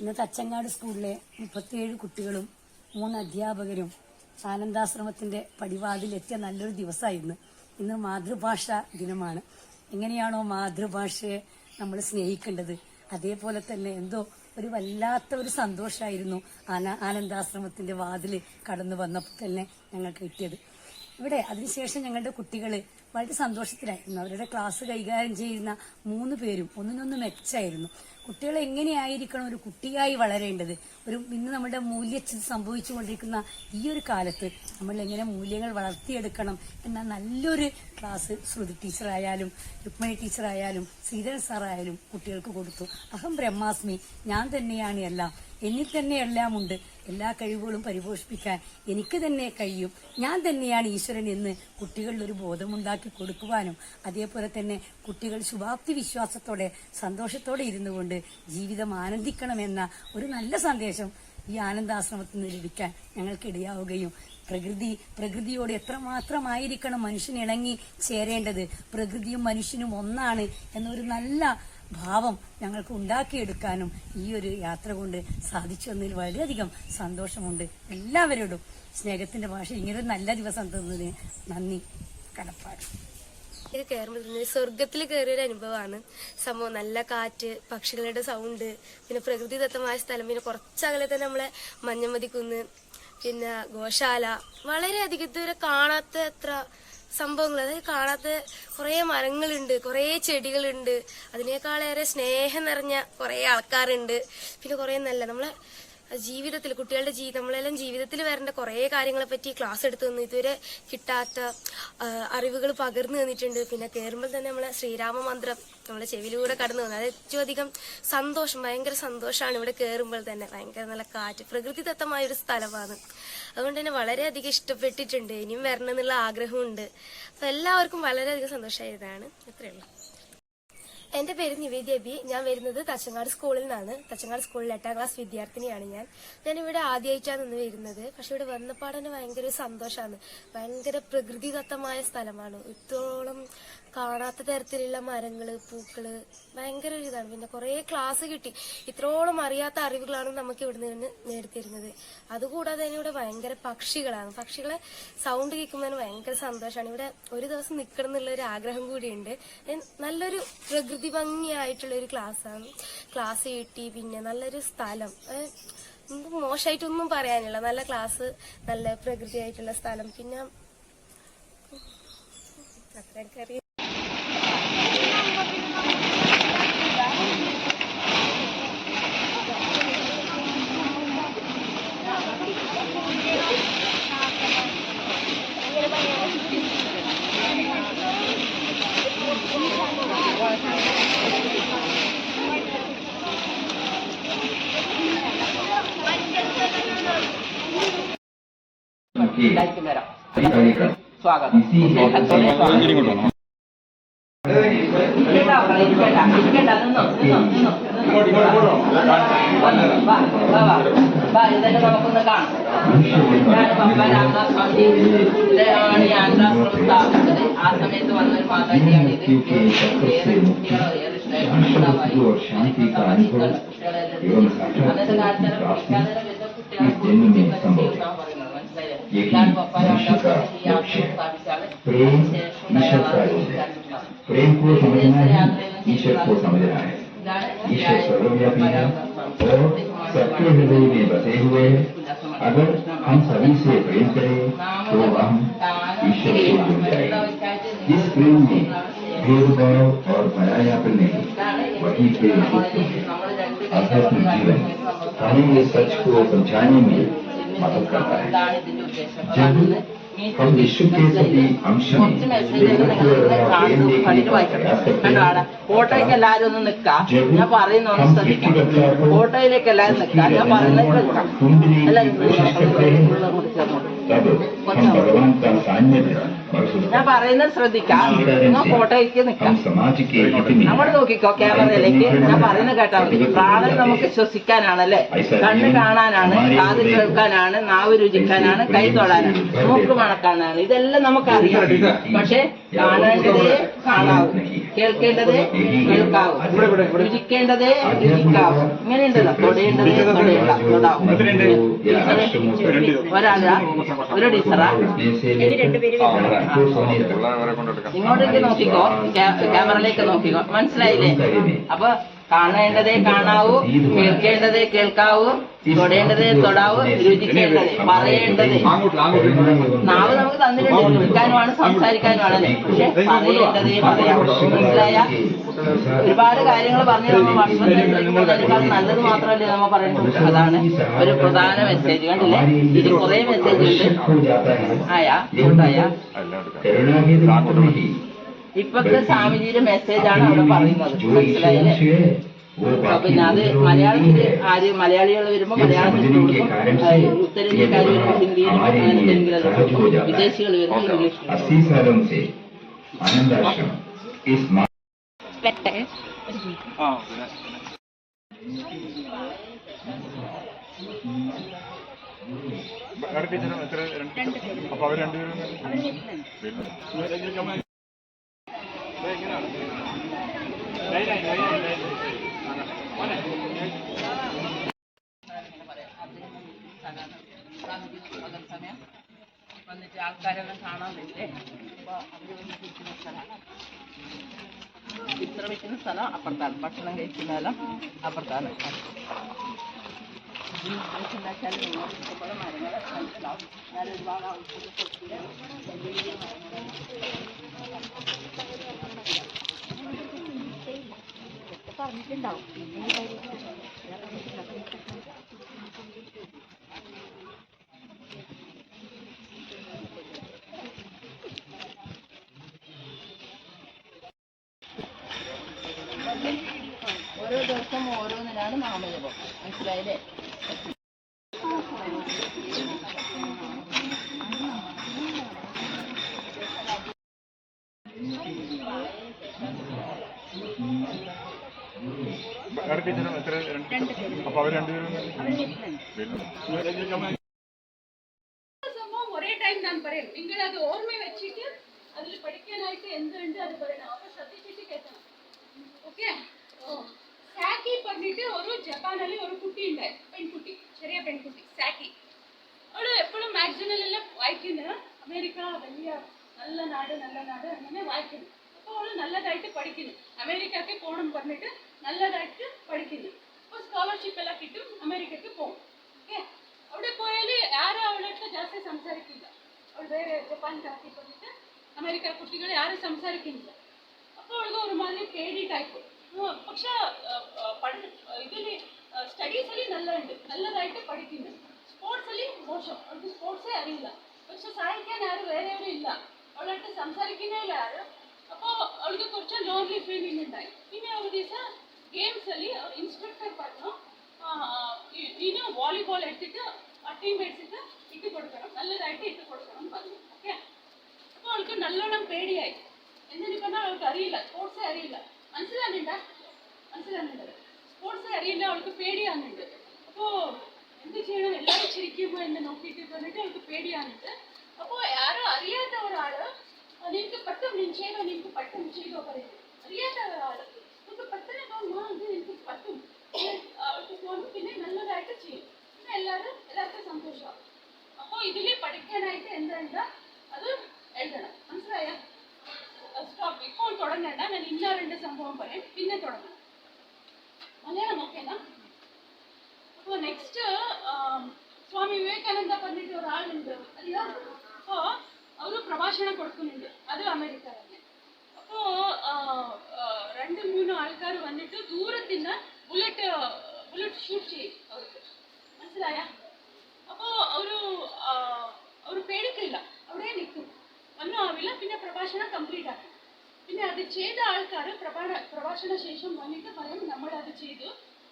ഇന്നത്തെ അച്ചങ്ങാട് സ്കൂളിലെ 37 കുട്ടികളും 3 അധ്യാപകരും ആനന്ദാശ്രമത്തിന്റെ പടിവാതിലെത്തിയ നല്ലൊരു ദിവസമായിരുന്നു. ഇന്ന് മാതൃഭാഷ ദിനമാണ്. എങ്ങനെയാണോ മാതൃഭാഷയെ നമ്മൾ സ്നേഹിക്കേണ്ടത്, അതേപോലെ തന്നെ എന്തോ ഒരു വല്ലാത്ത ഒരു സന്തോഷമായിരുന്നു ആനന്ദാശ്രമത്തിന്റെ വാതിൽ കടന്നു വന്നപ്പോൾ തന്നെ ഞങ്ങൾക്ക് കിട്ടിയത്. ഇവിടെ അതിനുശേഷം ഞങ്ങളുടെ കുട്ടികൾ വളരെ സന്തോഷത്തിലായിരുന്നു. അവരുടെ ക്ലാസ് കൈകാര്യം ചെയ്യുന്ന 3 പേരും ഒന്നിനൊന്ന് മെച്ചായിരുന്നു. കുട്ടികൾ എങ്ങനെയായിരിക്കണം ഒരു കുട്ടിയായി വളരേണ്ടത്, ഇന്ന് നമ്മുടെ മൂല്യച്യുതി സംഭവിച്ചുകൊണ്ടിരിക്കുന്ന ഈ ഒരു കാലത്ത് നമ്മൾ എങ്ങനെ മൂല്യങ്ങൾ വളർത്തിയെടുക്കണം എന്ന നല്ലൊരു ക്ലാസ് ശ്രുതി ടീച്ചറായാലും രുക്മിണി ടീച്ചറായാലും ശ്രീധരൻ സാറായാലും കുട്ടികൾക്ക് കൊടുത്തു. അഹം ബ്രഹ്മാസ്മി, ഞാൻ തന്നെയാണ് എല്ലാം, എന്നിൽ തന്നെ എല്ലാം ഉണ്ട്, എല്ലാ കഴിവുകളും പരിപോഷിപ്പിക്കാൻ എനിക്ക് തന്നെ കഴിയും, ഞാൻ തന്നെയാണ് ഈശ്വരൻ എന്ന് കുട്ടികളിൽ ഒരു ബോധമുണ്ടാക്കി കൊടുക്കുവാനും, അതേപോലെ തന്നെ കുട്ടികൾ ശുഭാപ്തി വിശ്വാസത്തോടെ സന്തോഷത്തോടെ ഇരുന്നു കൊണ്ട് ജീവിതം ആനന്ദിക്കണമെന്ന ഒരു നല്ല സന്ദേശം ഈ ആനന്ദാശ്രമത്തിൽ നിന്ന് ലഭിക്കാൻ ഞങ്ങൾക്ക് ഇടയാവുകയും, പ്രകൃതിയോട് എത്രമാത്രമായിരിക്കണം മനുഷ്യൻ ഇണങ്ങി ചേരേണ്ടത്, പ്രകൃതിയും മനുഷ്യനും ഒന്നാണ് എന്നൊരു നല്ല ഭാവം ഞങ്ങൾക്ക് ഉണ്ടാക്കിയെടുക്കാനും ഈ ഒരു യാത്ര കൊണ്ട് സാധിച്ചു എന്നതിൽ വളരെയധികം സന്തോഷമുണ്ട്. എല്ലാവരോടും സ്നേഹത്തിന്റെ ഭാഷ ഇങ്ങനൊരു നല്ല ദിവസം തന്നതിന് നന്ദി, കടപ്പാട്. ഇത് കയറുമ്പോൾ സ്വർഗത്തിൽ കയറിയൊരു അനുഭവമാണ് സംഭവം. നല്ല കാറ്റ്, പക്ഷികളുടെ സൗണ്ട്, പിന്നെ പ്രകൃതിദത്തമായ സ്ഥലം, പിന്നെ കുറച്ചകലെ തന്നെ നമ്മളെ മഞ്ഞമതി കുന്ന്, പിന്നെ ഗോശാല, വളരെയധികം ഇതുവരെ കാണാത്ത എത്ര സംഭവങ്ങൾ, അതായത് കാണാത്ത കുറെ മരങ്ങളുണ്ട്, കുറെ ചെടികളുണ്ട്, അതിനേക്കാളേറെ സ്നേഹം നിറഞ്ഞ കുറെ ആൾക്കാരുണ്ട്, പിന്നെ കുറെ നല്ല നമ്മളെ ജീവിതത്തിൽ കുട്ടികളുടെ നമ്മളെല്ലാം ജീവിതത്തിൽ വരേണ്ട കുറെ കാര്യങ്ങളെ പറ്റി ക്ലാസ് എടുത്തു തന്നു. ഇതുവരെ കിട്ടാത്ത അറിവുകൾ പകർന്നു തന്നിട്ടുണ്ട്. പിന്നെ കയറുമ്പോൾ തന്നെ നമ്മളെ ശ്രീരാമ മന്ത്രം നമ്മളെ ചെവിയിലൂടെ കടന്നു വന്നു. അത് ഏറ്റവും അധികം സന്തോഷം, ഭയങ്കര സന്തോഷമാണ് ഇവിടെ കയറുമ്പോൾ തന്നെ. ഭയങ്കര നല്ല കാറ്റ്, പ്രകൃതിദത്തമായ ഒരു സ്ഥലമാണ്. അതുകൊണ്ട് തന്നെ വളരെയധികം ഇഷ്ടപ്പെട്ടിട്ടുണ്ട്. ഇനിയും വരണം എന്നുള്ള ആഗ്രഹമുണ്ട്. അപ്പൊ എല്ലാവർക്കും വളരെയധികം സന്തോഷമായതാണ്. അത്രയുള്ളൂ. എന്റെ പേര് നിവേദ്യ ബി. ഞാൻ വരുന്നത് തച്ചങ്ങാട് സ്കൂളിൽ നിന്നാണ്. തച്ചങ്ങാട് സ്കൂളിൽ 8ാം ക്ലാസ് വിദ്യാർത്ഥിനിയാണ് ഞാനിവിടെ ആദ്യമായിട്ടാണ് നിന്ന് വരുന്നത്. പക്ഷെ ഇവിടെ വന്നപ്പോൾ തന്നെ ഭയങ്കര സന്തോഷമാണ്. ഭയങ്കര പ്രകൃതിദത്തമായ സ്ഥലമാണ്. ഇത്തോളം കാണാത്ത തരത്തിലുള്ള മരങ്ങള്, പൂക്കള്, ഭയങ്കര ഒരു ഇതാണ്. പിന്നെ കുറെ ക്ലാസ് കിട്ടി. ഇത്രോളം അറിയാത്ത അറിവുകളാണ് നമുക്ക് ഇവിടെ നിന്ന് നേടിത്തരുന്നത്. അതുകൂടാതെ തന്നെ ഇവിടെ ഭയങ്കര പക്ഷികളാണ്. പക്ഷികളെ സൗണ്ട് കേൾക്കുമ്പോൾ ഭയങ്കര സന്തോഷമാണ്. ഇവിടെ ഒരു ദിവസം നിൽക്കണം എന്നുള്ള ഒരു ആഗ്രഹം കൂടിയുണ്ട്. നല്ലൊരു പ്രകൃതി ഭംഗിയായിട്ടുള്ള ഒരു ക്ലാസ്സാണ്. ക്ലാസ് കിട്ടി, പിന്നെ നല്ലൊരു സ്ഥലം, മോശമായിട്ടൊന്നും പറയാനില്ല. നല്ല ക്ലാസ്, നല്ല പ്രകൃതിയായിട്ടുള്ള സ്ഥലം, പിന്നെ അത്ര എനിക്കറിയാം. സ്വാഗതം. ഇതെല്ലാം നമുക്കൊന്ന് കാണാം. രാമദാസ് സ്വാമി ഇതാണ് ഈ ആനന്ദാശ്രമം സ്ഥാപിച്ചത്. ആ സമയത്ത് വന്നൊരു മാതാജിയാണ് ഇത്. ഏറെ കുട്ടികളോ ഏറെ സ്നേഹമുണ്ടാവായി അന്നത്തെ കാലത്ത് प्रेम को समझना है, ईश्वर को समझना है। ईश्वर सर्वव्यापी है और सबके हृदय में बसे हुए हैं। अगर हम सभी से प्रेम करें तो हम ईश्वर से जुड़ जाएंगे। इस प्रेम में भेदभाव और परायापन नहीं, वही प्रेम है। अध्यात्म जीवन हमें ये सच को समझाने में मदद करता है। जब हम विश्व के सभी अंश ഫോട്ടോയ്ക്ക് എല്ലാവരും ഒന്ന് നിൽക്കാം. ഞാൻ പറയുന്ന ഒന്ന് ശ്രദ്ധിക്കാം. ഫോട്ടോയിലേക്ക് എല്ലാവരും നിൽക്കാം. ഞാൻ പറയുന്നത് കേൾക്കാം. എല്ലാവരും ഞാൻ പറയുന്നത് ശ്രദ്ധിക്കാം. നിങ്ങൾ ഫോട്ടോയ്ക്ക് നിൽക്കാം. നമ്മൾ നോക്കിക്കോ ക്യാമറയിലേക്ക്. ഞാൻ പറയുന്നത് കേട്ടാൽ മതി. പ്രാണൻ നമുക്ക് ശ്വസിക്കാനാണല്ലേ, കണ്ണ് കാണാനാണ്, കാത് കേൾക്കാനാണ്, നാവ് രുചിക്കാനാണ്, കൈ തൊടാനാണ്, മൂക്ക് മണക്കാനാണ്. ഇതെല്ലാം നമുക്കറിയാം. പക്ഷെ കാണേണ്ടതേ കാണാവൂ. കേൾക്കേണ്ടതേ കേൾക്കാവൂ, രുചിക്കേണ്ടതേ രുചിക്കാവൂ. ഇങ്ങനെയുണ്ടല്ലോ, തൊടേണ്ടതേ തൊടാവൂ. ഒരാളാ, ഒരു ടീച്ചറാ. ഇങ്ങോട്ടേക്ക് നോക്കിക്കോ, ക്യാമറയിലേക്ക് നോക്കിക്കോ, മനസ്സിലായില്ലേ? അപ്പൊ കാണേണ്ടതേ കാണാവൂ, കേൾക്കേണ്ടതേ കേൾക്കാവൂ, തൊടേണ്ടതേ തൊടാവൂ, രുചിക്കേണ്ടതേ പറയേണ്ടതേ. നാവ് നമുക്ക് തന്നിട്ടുണ്ട്, കേൾക്കാനുമാണ് സംസാരിക്കാനുമാണല്ലേ, പക്ഷെ പറയേണ്ടതേ പറയാം. മനസ്സിലായ? ഒരുപാട് കാര്യങ്ങൾ പറഞ്ഞ് നമ്മൾ ഭക്ഷണത്തിനേക്കാൾ നല്ലത് മാത്രമല്ലേ നമ്മൾ പറയുന്നത്. അതാണ് ഒരു പ്രധാന മെസ്സേജ്. കണ്ടില്ലേ, ഇത് കുറെ മെസ്സേജ് ഉണ്ട്. ആയാ കൂട്ടായാ? ഇപ്പത്തെ സ്വാമിജിയുടെ മെസ്സേജാണ് അവിടെ പറയുന്നത്, മനസ്സിലായല്ലേ? പിന്നെ അത് മലയാളത്തിൽ മലയാളികൾ വരുമ്പോൾ മലയാളത്തിൽ കൊടുക്കും, ഉത്തരേന്ത്യക്കാർ വരുമ്പോൾ ഹിന്ദിയിലും അങ്ങനെ തെലുങ്കിലും കൊടുക്കും, വിദേശികൾ വരുമ്പോൾ ഇംഗ്ലീഷിലും. അപ്പൊ അവർ രണ്ടുപേരും വന്നിട്ട് ആൾക്കാരെല്ലാം കാണാൻ പറ്റേ. അപ്പൊ അവര് വന്നിരിക്കുന്ന സ്ഥലമാണ്, വിശ്രമിക്കുന്ന സ്ഥലം അപ്പുറത്താണ്, ഭക്ഷണം കഴിക്കുന്നതെല്ലാം അപ്പുറത്താണ്. ഉണ്ടാക്കിയാൽ നിങ്ങൾക്ക് ഇഷ്ടപ്പെടുന്ന മരങ്ങൾ മനസ്സിലാവും. ഞാൻ ഒരുപാട് പറഞ്ഞിട്ടുണ്ടാവും. ഓരോ ദിവസം ഓരോന്നിനാണ് നാമജപം, മനസ്സിലായില്ലേ? അപ്പൊ അവർ രണ്ടുപേരും ഒരേ ടൈം ഞാൻ പറയും. നിങ്ങൾ അത് ഓർമ്മ വെച്ചിട്ട് അതിൽ പഠിക്കാനായിട്ട് എന്തുണ്ട് അത് പറയണം. അപ്പൊ ശ്രദ്ധിച്ചിട്ട് കേൾക്കണം. ഓക്കെ? സാക്കി പറഞ്ഞിട്ട് ഒരു ജപ്പാനിൽ ഒരു കുട്ടി ഉണ്ട്, പെൺകുട്ടി, ചെറിയ പെൺകുട്ടി സാക്കി. അവള് എപ്പോഴും മാഗസിനിലെല്ലാം വായിക്കുന്നത് അമേരിക്ക വലിയ നല്ല നാട് അങ്ങനെ വായിക്കുന്നു. അപ്പോൾ അവള് നല്ലതായിട്ട് പഠിക്കുന്നു, അമേരിക്കക്ക് പോകണം പറഞ്ഞിട്ട് നല്ലതായിട്ട് പഠിക്കുന്നു. അപ്പോൾ സ്കോളർഷിപ്പ് എല്ലാം കിട്ടും, അമേരിക്കക്ക് പോകും. ഓക്കെ? അവിടെ പോയാൽ ആരും അവളടുത്ത് ജാസ്തി സംസാരിക്കില്ല. അവൾ വേറെ ജപ്പാൻകാക്കി പറഞ്ഞിട്ട് അമേരിക്ക കുട്ടികളെ ആരും സംസാരിക്കുന്നില്ല. അപ്പോൾ അവൾക്ക് ഒരുമാതിരി പേടി ടൈപ്പ്. പക്ഷെ ഇതില് സ്റ്റഡീസಲ್ಲಿ നല്ലതായിട്ട് പഠിക്കുന്നു. സ്പോർട്സಲ್ಲಿ മോശം, അവൾക്ക് സ്പോർട്സേ അറിയില്ല. പക്ഷെ സഹായിക്കാൻ ആരും വേറെ ഇല്ല, അവളടുത്ത് സംസാരിക്കുന്നേ ഇല്ല ആരും. അപ്പോൾ അവൾക്ക് കുറച്ച് ലോൺലി ഫീലിംഗ് ഉണ്ടായി. പിന്നെ ഒരു ദിവസം ഗെയിംസಲ್ಲಿ ಅವ್ರ ಇನ್ಸ್ಟ್ರಕ್ಟರ್ പറഞ്ഞു, ನೀನು ವಾಲಿಬಾಲ್ എടുത്തിട്ട് ആ ടീംമേറ്റ്സിന് ഇട്ട് കൊടുക്കണം, നല്ലതായിട്ട് ഇട്ട് കൊടുക്കണം പറഞ്ഞു. ഓക്കെ? അപ്പോൾ അവൾക്ക് നല്ലോണം പേടിയായി. എന്തിനു പറഞ്ഞാൽ അവൾക്ക് അറിയില്ല, സ്പോർട്സേ അറിയില്ല. മനസ്സിലാകുന്നുണ്ട്? സ്പോർട്സേ അറിയില്ല, അവൾക്ക് പേടിയാകുന്നുണ്ട്. അപ്പോൾ എന്ത് ചെയ്യണം, എല്ലാവരും ചിരിക്കുമോ എന്ന് നോക്കിയിട്ട് പറഞ്ഞിട്ട് അവൾക്ക് പേടിയാകുന്നുണ്ട്. അപ്പോൾ ആരും അറിയാത്ത ഒരാള് നിനക്ക് പറ്റും, നിനക്ക് പറ്റും ചെയ്തോ പറയുന്നു. അറിയാത്ത ഒരാള് നിനക്ക് പെട്ടെന്ന് തോന്നുന്നു ഇത് എനിക്ക് പറ്റും, അവൾക്ക് തോന്നും. പിന്നെ നല്ലതായിട്ട് ചെയ്യും, പിന്നെ എല്ലാവർക്കും സന്തോഷമാവും. അപ്പോൾ ഇതിൽ പഠിക്കാനായിട്ട് എന്താ അത് എഴുതണം. മനസ്സിലായ? സ്റ്റോപ്പ്, ഇപ്പോൾ തുടങ്ങണ്ട. ഞാൻ ഇന്ന 2 സംഭവം പറയാം, പിന്നെ തുടങ്ങണം. മലയാളം ഓക്കേനാ? അപ്പോൾ നെക്സ്റ്റ് സ്വാമി വിവേകാനന്ദ പറഞ്ഞിട്ട് ഒരാളുണ്ട്, അറിയാം? അപ്പോൾ ಅವರು ಪ್ರಭಾಷಣ ಕೊಡ್ക്കുന്നുണ്ട്, ಅದು ಅಮೆರಿಕ തന്നെ. അപ്പോൾ 2-3 ആൾക്കാർ വന്നിട്ട് ദൂരത്തിന് ബുള്ളറ്റ് ഷൂട്ട് ചെയ്യും അവർക്ക്. മനസ്സിലായ? അപ്പോൾ അവർ പേടിക്കില്ല, അവിടെ നിൽക്കും, ഒന്നും ആവില്ല. പിന്നെ പ്രഭാഷണം കംപ്ലീറ്റ് ആക്കും. പിന്നെ അത് ചെയ്ത ആൾക്കാർ പ്രഭാഷണ ശേഷം വന്നിട്ട് പറയും, നമ്മൾ അത് ചെയ്തു,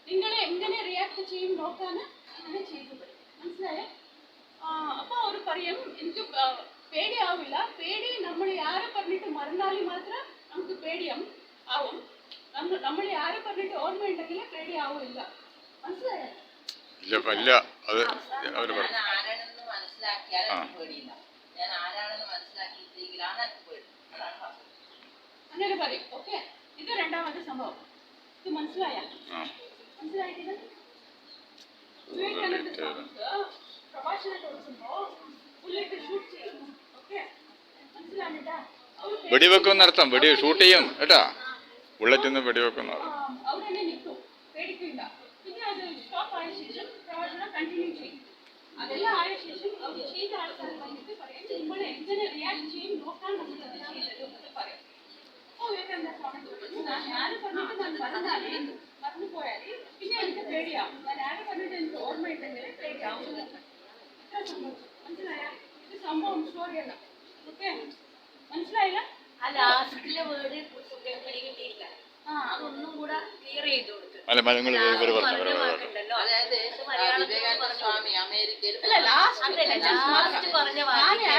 നിങ്ങൾ എങ്ങനെ റിയാക്ട് ചെയ്യും നോക്കാൻ അങ്ങനെ ചെയ്തു പറയും. മനസ്സിലായേ? അപ്പോൾ അവർ പറയും, എനിക്ക് പേടി ആവില്ല. പേടി നമ്മൾ ആരെ പറഞ്ഞിട്ട് മറന്നാലും മാത്രം നമുക്ക് പേടിയും ആവും. നമ്മൾ ആരെ പറഞ്ഞിട്ട് ഓർമ്മ ഉണ്ടെങ്കിൽ പേടി ആവില്ല. മനസ്സിലായോ? ആരാണെന്ന് മനസ്സിലാക്കിയാൽ എനിക്ക് പേടിയില്ല. ഞാൻ ആരാണെന്ന് മനസ്സിലാക്കിയില്ലെങ്കിലാണ് എനിക്ക് പേടി. അതാണ് പറഞ്ഞത്. അങ്ങനെ പറയും. ഓക്കെ, ഇത് രണ്ടാമത്തെ സംഭവം. ഇത് മനസ്സിലായ? മനസ്സിലായിട്ടില്ല? വിവേകാനന്ദ സ്വാമിക്ക് പ്രഭാഷണം കൊടുക്കുമ്പോ ബുള്ളറ്റ് ഷൂട്ട് ചെയ്യുന്നു. ഓക്കെ, മനസ്സിലായിട്ടാ? വെടിവെക്കും നടത്താം, ഷൂട്ട് ചെയ്യും കേട്ടാ. ബുള്ളറ്റിന്ന് വെടിവെക്കും അവിടെ തന്നെ നിൽക്കും, പേടിക്കില്ല. പിന്നെ അത് സ്റ്റോപ്പ് ആയ ശേഷം പ്രഭാഷണം കണ്ടിന്യൂ ചെയ്യും. അതെല്ലാം ആയ ശേഷം അവർ ചെയ്ത ആൾക്കാർ വന്നിട്ട് പറയാം, നിങ്ങൾ എങ്ങനെ റിയാക്ട് ചെയ്യും നോക്കാൻ നമ്മളത് ചെയ്തത് എന്ന് പറയും. വിവേകാനന്ദ സ്വാമി ഞാൻ പറഞ്ഞിട്ട് ഞാൻ മറന്നു പോയാല് പിന്നെ എനിക്ക് പേടിയാവും. ഞാൻ ആരെ പറഞ്ഞിട്ട് എനിക്ക് ഓർമ്മയുണ്ടെങ്കിൽ പേടിയാവും. ഇത്ര സംഭവം മനസ്സിലായ? ഇത് സംഭവം സ്റ്റോറിയല്ല. ഓക്കെ, മനസ്സിലായില്ല? അതൊന്നും കൂടെ ക്ലിയർ ചെയ്ത് കൊടുത്തു. അല്ല മലങ്ങൾ അതായത് വിവേകാനന്ദ സ്വാമി അമേരിക്കയിൽ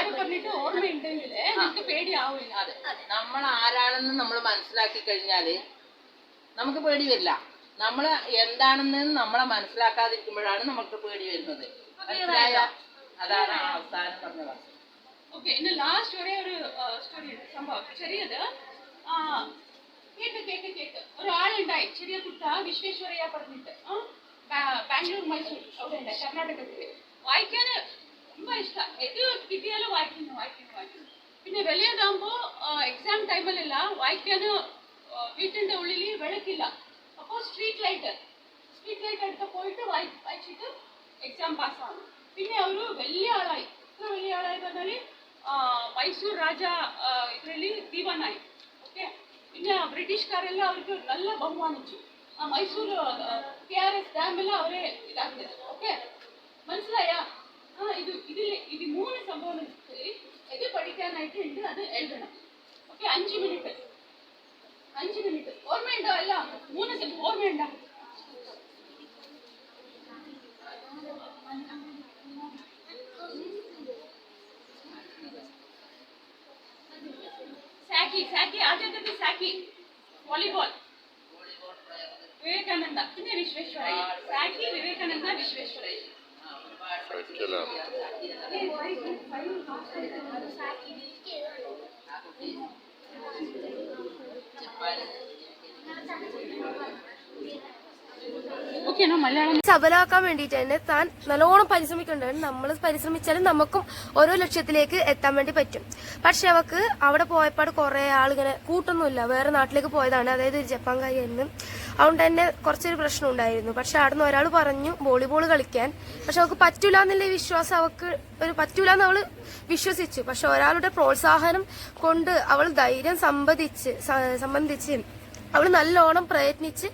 പറഞ്ഞിട്ട് ഓർമ്മയുണ്ടെങ്കിൽ എനിക്ക് പേടിയാവില്ല. അതെ, നമ്മൾ ആരാണെന്ന് നമ്മൾ മനസ്സിലാക്കി കഴിഞ്ഞാല് നമുക്ക് പേടി വരില്ല. നമ്മൾ എന്താണെന്ന് നമ്മളെ മനസ്സിലാക്കാതിരിക്കുമ്പോഴാണ് നമുക്ക് പേടി വരുന്നത്. മനസ്സിലായ? അതാണ് ആ അവസാനം പറഞ്ഞത്. ഓക്കെ, ഇന്ന് ലാസ്റ്റ് ഒരേ ഒരു സ്റ്റോറി സംഭവം ചെറിയത്. കേട്ട് ഒരാളുണ്ടായി, ചെറിയ കുട്ട വിശ്വേശ്വരയ്യ പറഞ്ഞിട്ട് ബാംഗ്ലൂർ മൈസൂർ അവിടെ ഉണ്ടായി, കർണാടകത്തില്. വായിക്കാന് ரொம்ப ഇഷ്ടം, ഏത് കിട്ടിയാലും വായിക്കുന്നു. പിന്നെ വലിയതാകുമ്പോ എക്സാം ടൈമിലല്ല വായിക്കാന് വീട്ടിന്റെ ഉള്ളിൽ വെളുക്കില്ല. അപ്പോൾ സ്ട്രീറ്റ് ലൈറ്റ് എടുത്ത് പോയിട്ട് വായിച്ചിട്ട് എക്സാം പാസ്സാണ്. പിന്നെ ഒരു വലിയ ആളായി. ഇത്ര വലിയ ആളായി പറഞ്ഞാല് മൈസൂർ രാജ ಇದರಲ್ಲಿ ದಿವಾನಾയി. ഓക്കെ, പിന്നെ ബ്രിട്ടീഷുകാരെല്ലാം അവർക്ക് നല്ല ബഹുമാനിച്ചു. ആ മൈസൂർ KRS ഡാമെല്ലാം അവരെ ഇതാക്കിയത്. ഓക്കെ, മനസ്സിലായ? ഇത് 3 സംഭവം ഇത് പഠിക്കാനായിട്ട് ഉണ്ട്, അത് എഴുതണം. ഓക്കെ, 5 മിനിറ്റ് ഓർമ്മയുണ്ടോ? അല്ല 3 ഓർമ്മയുണ്ടോ? സാക്കി ആദ്യത്തെ സാക്കി വോളിബോൾ വിവേകാനന്ദ, പിന്നെ വിശ്വേശ്വരയ്യ. സാക്കി വിവേകാനന്ദ വിശ്വേശ്വരയ്യ. ഓക്കെയാണോ? മലയാളം സബലാക്കാൻ വേണ്ടിയിട്ട് തന്നെ താൻ നല്ലോണം പരിശ്രമിക്കുന്നുണ്ട്. നമ്മൾ പരിശ്രമിച്ചാലും നമുക്കും ഓരോ ലക്ഷ്യത്തിലേക്ക് എത്താൻ വേണ്ടി പറ്റും. പക്ഷെ അവക്ക് അവിടെ പോയപ്പാട് കുറെ ആളിങ്ങനെ കൂട്ടൊന്നുമില്ല, വേറെ നാട്ടിലേക്ക് പോയതാണ്, അതായത് ഒരു ജപ്പാൻകാരിയായിരുന്നു. അതുകൊണ്ട് തന്നെ കുറച്ചൊരു പ്രശ്നം ഉണ്ടായിരുന്നു. പക്ഷെ അവിടുന്ന് ഒരാൾ പറഞ്ഞു വോളിബോൾ കളിക്കാൻ. പക്ഷെ അവൾക്ക് പറ്റൂല എന്നുള്ള വിശ്വാസം പറ്റൂല എന്ന് അവള് വിശ്വസിച്ചു. പക്ഷെ ഒരാളുടെ പ്രോത്സാഹനം കൊണ്ട് അവൾ ധൈര്യം സംബന്ധിച്ച് അവൾ നല്ലോണം പ്രയത്നിച്ച്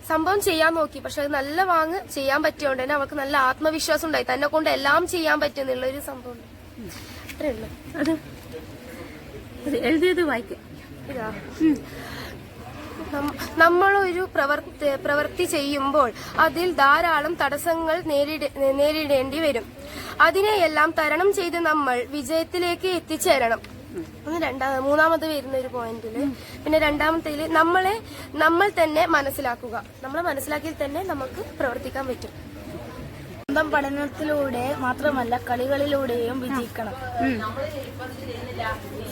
സംഭവം ചെയ്യാൻ നോക്കി. പക്ഷെ അത് നല്ല ചെയ്യാൻ പറ്റിയോണ്ട് തന്നെ അവൾക്ക് നല്ല ആത്മവിശ്വാസം ഉണ്ടായി, തന്നെ കൊണ്ട് എല്ലാം ചെയ്യാൻ പറ്റുന്നുള്ള ഒരു സംഭവം. അത്രേ ഉള്ളൂ. അത് എഴുതിയത് വായിക്കാം. ഇതാ, നമ്മളൊരു പ്രവൃത്തി ചെയ്യുമ്പോൾ അതിൽ ധാരാളം തടസ്സങ്ങൾ നേരിടേണ്ടി വരും. അതിനെയെല്ലാം തരണം ചെയ്ത് നമ്മൾ വിജയത്തിലേക്ക് എത്തിച്ചേരണം. മൂന്നാമത് വരുന്ന ഒരു പോയിന്റില്. പിന്നെ രണ്ടാമത്തേല് നമ്മൾ തന്നെ മനസ്സിലാക്കുക. നമ്മളെ മനസ്സിലാക്കിയാൽ തന്നെ നമുക്ക് പ്രവർത്തിക്കാൻ പറ്റും. സ്വന്തം പഠനത്തിലൂടെ മാത്രമല്ല കളികളിലൂടെയും വിജയിക്കണം.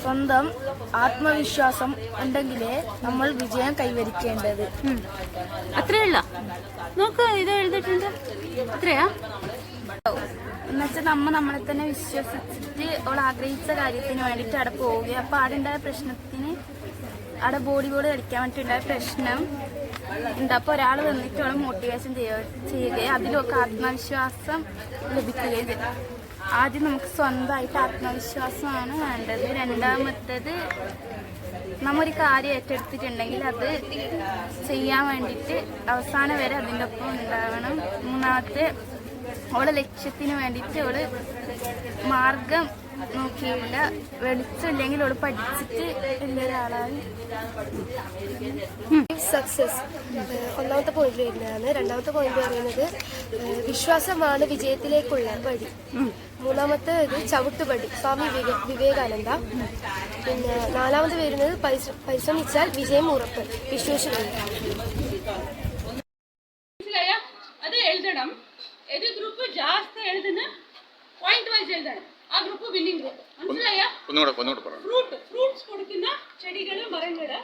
സ്വന്തം ആത്മവിശ്വാസം ഉണ്ടെങ്കിലേ നമ്മൾ വിജയം കൈവരിക്കേണ്ടത്. അത്രയല്ല, നോക്ക് ഇത് എഴുതിയിട്ടുണ്ട്. അത്രയാ? എന്നുവെച്ചാൽ നമ്മളെ തന്നെ വിശ്വസിച്ചിട്ട് അവൾ ആഗ്രഹിച്ച കാര്യത്തിന് വേണ്ടിയിട്ട് അവിടെ പോവുകയും അപ്പൊ അവിടെ ഉണ്ടായ പ്രശ്നത്തിന് അവിടെ വോളിബോൾ കളിക്കാൻ വേണ്ടിയിട്ടുണ്ടായ പ്രശ്നം ഉണ്ട്. അപ്പൊ ഒരാൾ വന്നിട്ട് അവളെ മോട്ടിവേഷൻ ചെയ്യുകയും അതിലൊക്കെ ആത്മവിശ്വാസം ലഭിക്കുകയും ചെയ്യും. ആദ്യം നമുക്ക് സ്വന്തമായിട്ട് ആത്മവിശ്വാസമാണ് വേണ്ടത്. രണ്ടാമത്തേത് നമ്മൊരു കാര്യം ഏറ്റെടുത്തിട്ടുണ്ടെങ്കിൽ അത് ചെയ്യാൻ വേണ്ടിയിട്ട് അവസാനം വരെ അതിൻ്റെ ഒപ്പം ഉണ്ടാവണം. മൂന്നാമത്തെ അവളെ ലക്ഷ്യത്തിന് വേണ്ടിയിട്ട് അവള് മാർഗം നോക്കിയില്ല. വെളിച്ചമില്ലെങ്കിൽ അവള് പഠിച്ചിട്ട് വലിയ ഒരാളായി. സക്സസ് ഒന്നാമത്തെ പോയിന്റ് വരുന്നതാണ്. രണ്ടാമത്തെ പോയിന്റ് പറയുന്നത് വിശ്വാസമാണ് വിജയത്തിലേക്കുള്ള വഴി. മൂന്നാമത്തേത് ചവിട്ടുപടി സ്വാമി വിവേകാനന്ദ. പിന്നെ നാലാമത് വരുന്നത് പരിശ്രമിച്ചാൽ വിജയം ഉറപ്പ് വിശ്വേശ്വരയ്യ. അത് എഴുതണം. ഏത് ഗ്രൂപ്പ് ജാസ്തി എഴുതുന്ന പോയിന്റ് വൈസ് എഴുതണം. ആ ഗ്രൂപ്പ് വിന്നിംഗ് ഗ്രൂപ്പ്. മനസ്സിലായ? ഫ്രൂട്ട്സ് കൊടുക്കുന്ന ചെടികള് മരങ്ങള്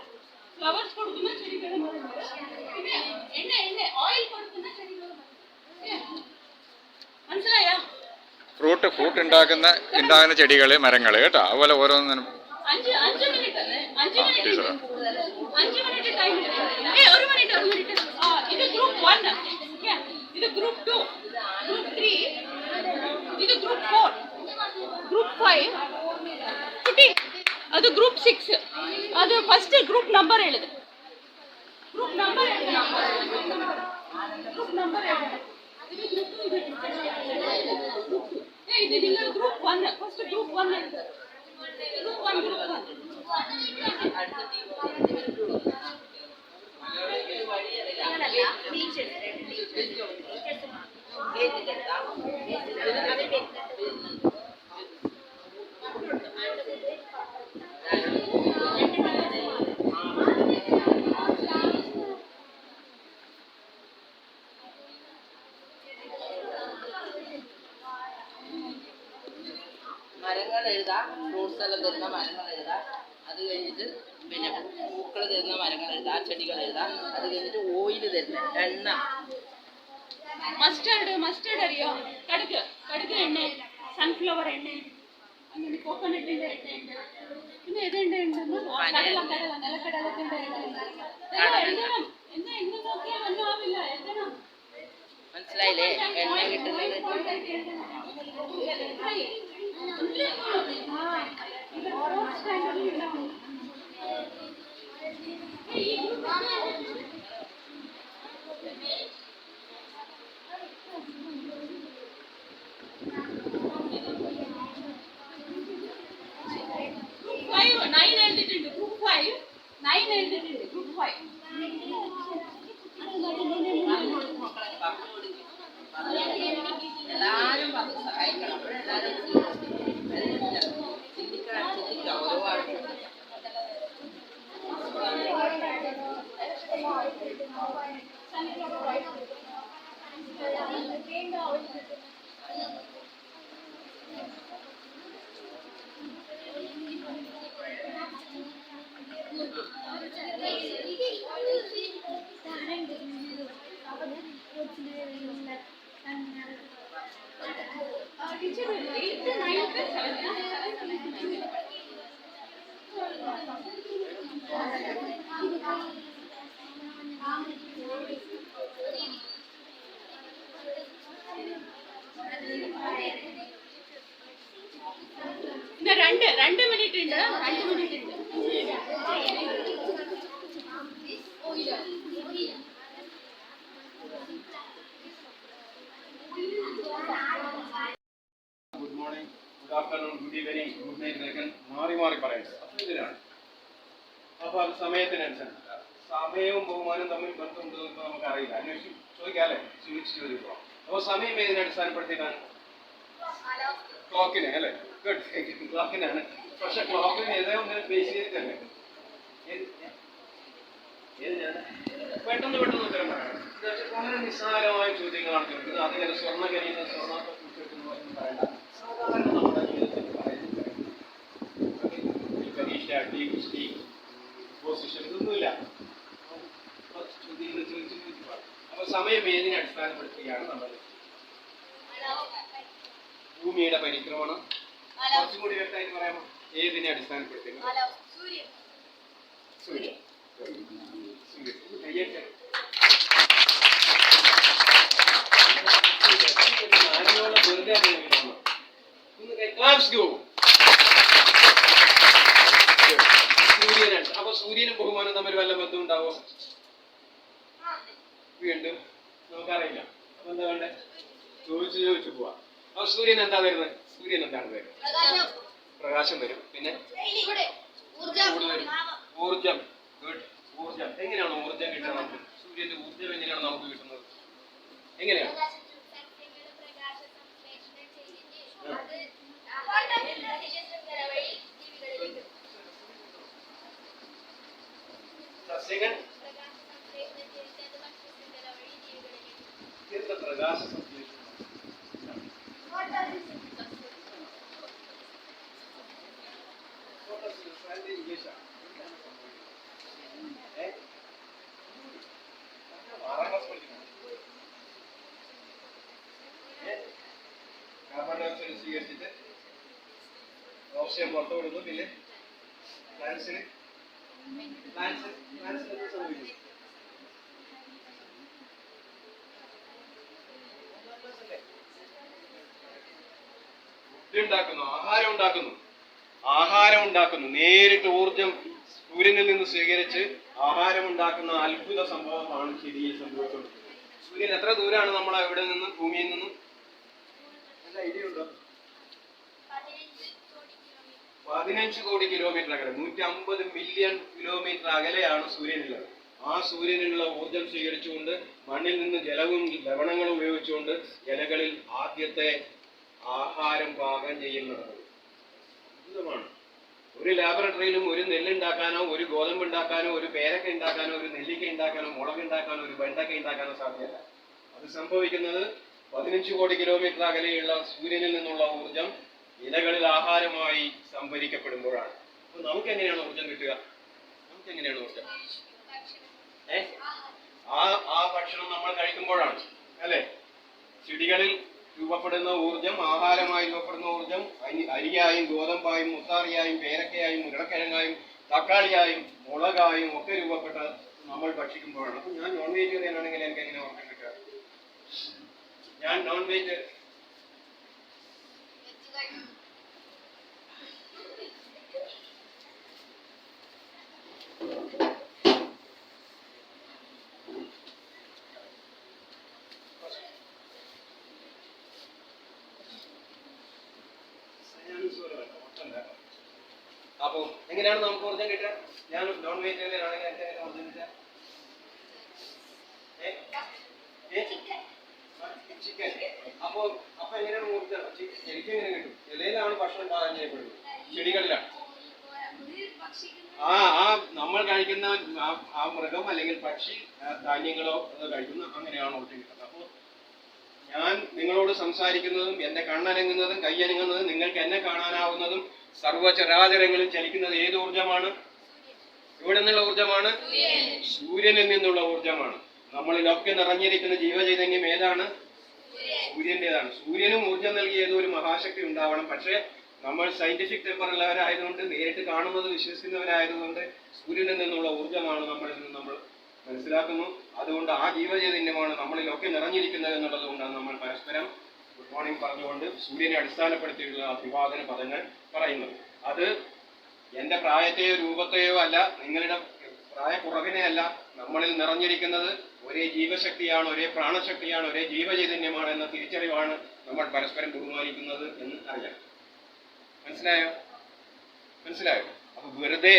ഫ്ലവേഴ്സ് കൊടുക്കുന്ന ചെടികളും പിന്നെ എണ്ണ ഓയിൽ കൊടുക്കുന്ന ചെടികളും മനസ്സിലായോ? ഫ്രൂട്ട് ഉണ്ടാകുന്ന ചെടികള് മരങ്ങള് കേട്ടോ, അതുപോലെ ഓരോന്നിനും 5 മിനിറ്റ് ടൈം. ഒരു മിനിറ്റ്. ഇത് ഗ്രൂപ്പ് 1, ഇത് ഗ്രൂപ്പ് 2, ഗ്രൂപ്പ് 3, ഇത് ഗ്രൂപ്പ് 4, ഗ്രൂപ്പ് 5 കുട്ടി, അത് ഗ്രൂപ്പ് 6. അത് ഫസ്റ്റ് ഗ്രൂപ്പ് നമ്പർ എഴുത്. ഗ്രൂപ്പ് നമ്പർ ഇത് നിങ്ങൾ ഗ്രൂപ്പ് 1, ഫസ്റ്റ് ഗ്രൂപ്പ് 1 എഴുത്. ഗ്രൂപ്പ് 1. മരങ്ങൾ എഴുതാം, ഫ്രൂട്ട്സ് എല്ലാം തരുന്ന മരങ്ങൾ എഴുതാം. അത് കഴിഞ്ഞിട്ട് പിന്നെ പൂക്കൾ തരുന്ന മരങ്ങൾ എഴുതാം, ചെടികൾ എഴുതാം. അത് കഴിഞ്ഞിട്ട് ഓയിൽ തരുന്ന എണ്ണ, മസ്റ്റേർഡ് അറിയോ? കടുക് എണ്ണ, സൺഫ്ലവർ എണ്ണ, അങ്ങനെ കോക്കനട്ടിന്റെ എണ്ണ, പിന്നെ ഏതെണ്ണ ഉണ്ടെന്ന് നിലക്കടലത്തിന്റെ എണ്ണ എഴുതണം. എണ്ണ നോക്കിയാൽ മനസ്സിലാവില്ല, എഴുതണം. മനസ്സിലായില്ലേ? എണ്ണ കിട്ടുന്നത് ഓരോ സ്റ്റാൻഡേർഡിൽ ഉണ്ടാവും. ഗ്രൂപ്പ് 9 എഴുതിയിട്ടുണ്ട്. ഗ്രൂപ്പ് 5 9 എഴുതിയിട്ടുണ്ട്. ഗ്രൂപ്പ് 5 എല്ലാവരും പറഞ്ഞ് സഹായിക്കണം. എല്ലാവരും ചിന്തിക്കാം ഓരോ ആൾക്കും. രണ്ട് മിനിറ്റ് ഉണ്ട്. Good morning, good afternoon, good evening, good night എന്നൊക്കെ മാറി പറയേണ്ടത്. അപ്പോൾ ഇതിനാണ്. അപ്പോൾ അത് സമയത്തിനനുസരിച്ച് സമയവും ബഹുമാനവും തമ്മിൽ ബന്ധമുണ്ടെന്ന് ഇപ്പോൾ നമുക്കറിയില്ല. അന്വേഷിച്ച് ചോദിക്കാമല്ലേ? ചോദിക്കുമോ? അപ്പോൾ സമയം ഏതിനെ അടിസ്ഥാനപ്പെടുത്തിയിട്ടാണ്? ക്ലോക്കിനെ അല്ലേ? ഗുഡ്, ക്ലോക്കിനാണ്. പക്ഷെ ക്ലോക്കിന് ഏതോ ഒന്നിനെ ബേസ് ചെയ്തിട്ടല്ലേ? പെട്ടെന്ന് ഉത്തരം പറയാം. വളരെ നിസ്സാരമായ ചോദ്യങ്ങളാണ് ചോദിക്കുന്നത്. അതിങ്ങനെ സ്വർണ്ണ പറയണ്ട. സാധാരണ നമ്മുടെ ജീവിതത്തിൽ പറയുന്നത് പരീക്ഷ, ടി പൊസിഷൻ ഇതൊന്നുമില്ല. ചോദ്യങ്ങൾ ചോദിച്ചു അപ്പൊ സമയം ഏതിനെ അടിസ്ഥാനപ്പെടുത്തുകയാണ് നമ്മൾ? ഭൂമിയുടെ പരിക്രമണം. കുറച്ചും കൂടി വ്യക്തമായിട്ട് പറയാമോ? ഏതിനെ അടിസ്ഥാനപ്പെടുത്തുക? സൂര്യൻ. കയ്യേറ്റ സൂര്യനാണ്. അപ്പൊ സൂര്യനും ബഹുമാനം തമ്മിൽ വല്ല ബന്ധം ഉണ്ടാവോ? വീണ്ടും നമുക്കറിയില്ല. അപ്പൊ എന്താ വേണ്ടേ? ചോദിച്ചു പോവാ. അപ്പൊ സൂര്യൻ എന്താ വരുന്നത്? സൂര്യൻ എന്താണ് വരുന്നത്? പ്രകാശം വരും. പിന്നെ ഊർജം. ഗുഡ്. ഊർജം. എങ്ങനെയാണ് ഊർജം കിട്ടുന്നത് നമുക്ക്? സൂര്യന്റെ ഊർജം എങ്ങനെയാണ് നമുക്ക് കിട്ടുന്നത്? എങ്ങനെയാണ്? സസ്യങ്ങൾ പ്രകാശ സംശ്ലേഷണം. ഇംഗ്ലീഷാണ്. ഓക്സിജൻ പുറത്തു വിടുന്നു. പിന്നെ പ്ലാന്റ്സിന് സംഭവിക്കുന്നു. ആഹാരം ഉണ്ടാക്കുന്നു. നേരിട്ട് ഊർജം സൂര്യനിൽ നിന്ന് സ്വീകരിച്ച് ആഹാരം ഉണ്ടാക്കുന്ന അത്ഭുത സംഭവമാണ് ശരിയിൽ സംഭവിച്ചുകൊണ്ടിരിക്കുന്നത്. സൂര്യൻ എത്ര ദൂരമാണ് നമ്മളെ ഇവിടെ നിന്നും, ഭൂമിയിൽ നിന്നും? നല്ല ഐഡിയ ഉണ്ടോ? 15 കോടി കിലോമീറ്റർ അകലെ, 150 മില്യൺ കിലോമീറ്റർ അകലെയാണ് സൂര്യനുള്ളത്. ആ സൂര്യനിലുള്ള ഊർജം സ്വീകരിച്ചുകൊണ്ട് മണ്ണിൽ നിന്ന് ജലവും ലവണങ്ങളും ഉപയോഗിച്ചുകൊണ്ട് ഇലകളിൽ ആദ്യത്തെ ആഹാരം പാകം ചെയ്യുന്നത് അത്ഭുതമാണ്. ഒരു ലാബറട്ടറിയിലും ഒരു നെല്ലുണ്ടാക്കാനോ, ഒരു ഗോതമ്പ് ഉണ്ടാക്കാനോ, ഒരു പേരക്ക ഉണ്ടാക്കാനോ, ഒരു നെല്ലിക്ക ഉണ്ടാക്കാനോ, മുളക് ഉണ്ടാക്കാനോ, ഒരു വെണ്ടക്ക ഉണ്ടാക്കാനോ സാധ്യമല്ല. അത് സംഭവിക്കുന്നത് 15 കോടി കിലോമീറ്റർ അകലെയുള്ള സൂര്യനിൽ നിന്നുള്ള ഊർജം ഇലകളിൽ ആഹാരമായി സംഭരിക്കപ്പെടുമ്പോഴാണ്. അപ്പൊ നമുക്ക് എങ്ങനെയാണ് ഊർജം കിട്ടുക? ഊർജം ആ ഭക്ഷണം നമ്മൾ കഴിക്കുമ്പോഴാണ്, അല്ലെ? ചെടികളിൽ രൂപപ്പെടുന്ന ഊർജം, ആഹാരമായി രൂപപ്പെടുന്ന ഊർജം അരിയായും ഗോതമ്പായും മുത്താറിയായും പേരക്കയായും ഉരുളക്കിഴങ്ങായും തക്കാളിയായും മുളകായും ഒക്കെ രൂപപ്പെട്ട നമ്മൾ ഭക്ഷിക്കുമ്പോഴാണ്. അപ്പൊ ഞാൻ നോൺ വെജിറ്റേറിയൻ ആണെങ്കിൽ എനിക്ക് എങ്ങനെ ഊർജം കിട്ടുക? ഞാൻ നോൺ വെജ് അപ്പൊ എങ്ങനെയാണ് നമുക്ക് ഊർജം കിട്ടുക? ഞാൻ നോൺ വെജിറ്റേറിയൻ ആണെങ്കിൽ എനിക്ക് എങ്ങനെ ഊർജം കിട്ടുക? ചിക്കൻ. അപ്പൊ എങ്ങനെയാണ് ഊർജം? എനിക്ക് എങ്ങനെ കിട്ടും? ഇലയിലാണ് ഭക്ഷണം പാകം ചെയ്യപ്പെടുന്നത്, ചെടികളിലാണ്. നമ്മൾ കഴിക്കുന്ന ആ മൃഗം അല്ലെങ്കിൽ പക്ഷി ധാന്യങ്ങളോ അത് കഴിക്കുന്ന, അങ്ങനെയാണ് ഊർജം കിട്ടുന്നത്. അപ്പോൾ ഞാൻ നിങ്ങളോട് സംസാരിക്കുന്നതും എന്റെ കണ്ണനങ്ങുന്നതും കൈയനങ്ങുന്നതും നിങ്ങൾക്ക് എന്നെ കാണാനാവുന്നതും സർവ്വചരാചരങ്ങളും ചലിക്കുന്നത് ഏത് ഊർജമാണ്? ഇവിടെ നിന്നുള്ള ഊർജമാണ്, സൂര്യനിൽ നിന്നുള്ള ഊർജമാണ്. നമ്മളിലൊക്കെ നിറഞ്ഞിരിക്കുന്ന ജീവചൈതന്യം ഏതാണ്? സൂര്യൻ്റെതാണ്. സൂര്യനും ഊർജം നൽകി ഏതോ ഒരു മഹാശക്തി ഉണ്ടാവണം. പക്ഷേ നമ്മൾ സയന്റിഫിക് ടെമ്പറുള്ളവരായതുകൊണ്ട്, നേരിട്ട് കാണുന്നത് വിശ്വസിക്കുന്നവരായതുകൊണ്ട് സൂര്യനിൽ നിന്നുള്ള ഊർജമാണ് നമ്മളിൽ നിന്ന് നമ്മൾ മനസ്സിലാക്കുന്നു. അതുകൊണ്ട് ആ ജീവചൈതന്യമാണ് നമ്മളിലൊക്കെ നിറഞ്ഞിരിക്കുന്നത് എന്നുള്ളത് കൊണ്ടാണ് നമ്മൾ പരസ്പരം ഗുഡ് മോർണിംഗ് പറഞ്ഞുകൊണ്ട് സൂര്യനെ അടിസ്ഥാനപ്പെടുത്തിയിട്ടുള്ള അഭിവാദന പദങ്ങൾ പറയുന്നത്. അത് എൻ്റെ പ്രായത്തെയോ രൂപത്തെയോ അല്ല, നിങ്ങളുടെ പ്രായക്കുറവിനെ അല്ല. നമ്മളിൽ നിറഞ്ഞിരിക്കുന്നത് ഒരേ ജീവശക്തിയാണ്, ഒരേ പ്രാണശക്തിയാണ്, ഒരേ ജീവചൈതന്യമാണ് എന്ന തിരിച്ചറിവാണ് നമ്മൾ പരസ്പരം ബഹുമാനിക്കുന്നത് എന്ന് അറിയാം. മനസ്സിലായോ? അപ്പൊ വെറുതെ